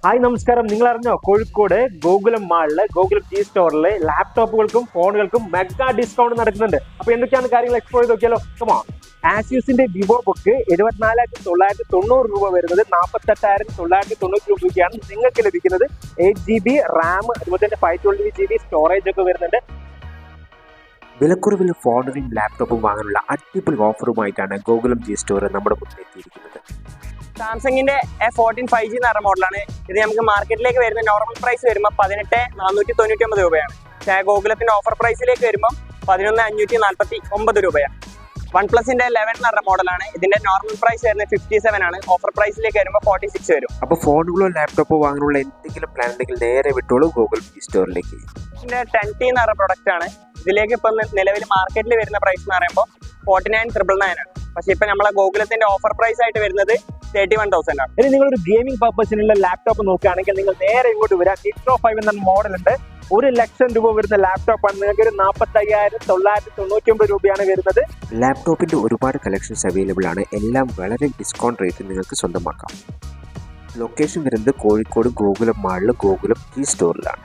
Hi നമസ്കാരം. നിങ്ങൾ അറിഞ്ഞോ കോഴിക്കോട് ഗോകുലം മാളില് ഗോകുലം ജി സ്റ്റോറിൽ ലാപ്ടോപ്പുകൾക്കും ഫോണുകൾക്കും മെഗാ ഡിസ്കൗണ്ട് നടക്കുന്നുണ്ട്. അപ്പൊ എന്തൊക്കെയാണ് കാര്യങ്ങൾ എക്സ്പ്ലോർ ചെയ്ത് നോക്കിയാലോ. കമാ ആസ്യൂസിന്റെ വിവോ ബുക്ക് 74,990 രൂപ വരുന്നത് 48,990 രൂപയ്ക്കാണ് നിങ്ങൾക്ക് ലഭിക്കുന്നത്. 8GB റാം, അതുപോലെ തന്നെ 512GB സ്റ്റോറേജ് ഒക്കെ വരുന്നുണ്ട്. വിലക്കുറവിൽ ഫോണുകളും ലാപ്ടോപ്പും വാങ്ങാനുള്ള അടിപൊളി ഓഫറുമായിട്ടാണ് ഗോകുലം ജി സ്റ്റോർ നമ്മുടെ മുന്നിൽ എത്തിയിരിക്കുന്നത്. സാംസങ്ങിന്റെ A14 5G എന്ന മോഡലാണ് ഇത്. നമുക്ക് മാർക്കറ്റിലേക്ക് വരുന്ന നോർമൽ പ്രൈസ് വരുമ്പോൾ 18,499 രൂപയാണ്. ഗോകുലത്തിന്റെ ഓഫർ പ്രൈസിലേക്ക് വരുമ്പോൾ 11,549 രൂപയാണ്. OnePlusന്റെ 11 എന്ന മോഡലാണ്. ഇതിന്റെ നോർമൽ പ്രൈസ് വരുന്നത് 57 ആണ്. ഓഫർ പ്രൈസിലേക്ക് വരുമ്പോൾ 46 വരും. അപ്പോൾ ഫോണുകളോ ലാപ്ടോപ്പോ വാങ്ങാനുള്ള എന്തെങ്കിലും പ്ലാൻ ഉണ്ടെങ്കിൽ നേരെ വിട്ടോളൂ ഗോകുലം ജി സ്റ്റോറിലേക്ക്. ഇതിന്റെ 10T എന്ന പ്രൊഡക്റ്റ് ആണ്. ഇതിലേക്ക് ഇപ്പൊ നിലവിൽ മാർക്കറ്റിൽ വരുന്ന പ്രൈസ് എന്ന് പറയുമ്പോൾ 49,999 ആണ്. പക്ഷെ ഇപ്പൊ നമ്മളെ ഗോകുലത്തിന്റെ ഓഫർ പ്രൈസ് ആയിട്ട് വരുന്നത് 31,000 ആണ്. ഇനി നിങ്ങളൊരു ഗെയിമിംഗ് പർപ്പസിനുള്ള ലാപ്ടോപ്പ് നോക്കുകയാണെങ്കിൽ നിങ്ങൾ നേരെ ഇങ്ങോട്ട് വരാം. Nitro 5 എന്ന മോഡൽ ഉണ്ട്. 1,00,000 രൂപ വരുന്ന ലാപ്ടോപ്പാണ്. നിങ്ങൾക്ക് ഒരു 45,999 രൂപയാണ് വരുന്നത്. ലാപ്ടോപ്പിന്റെ ഒരുപാട് കളക്ഷൻസ് അവൈലബിൾ ആണ്. എല്ലാം വളരെ ഡിസ്കൗണ്ട് റേറ്റിൽ നിങ്ങൾക്ക് സ്വന്തമാക്കാം. ലൊക്കേഷൻ വരുന്നത് കോഴിക്കോട് ഗോകുലം മാളിൽ ഗോകുലം ജി സ്റ്റോറിലാണ്.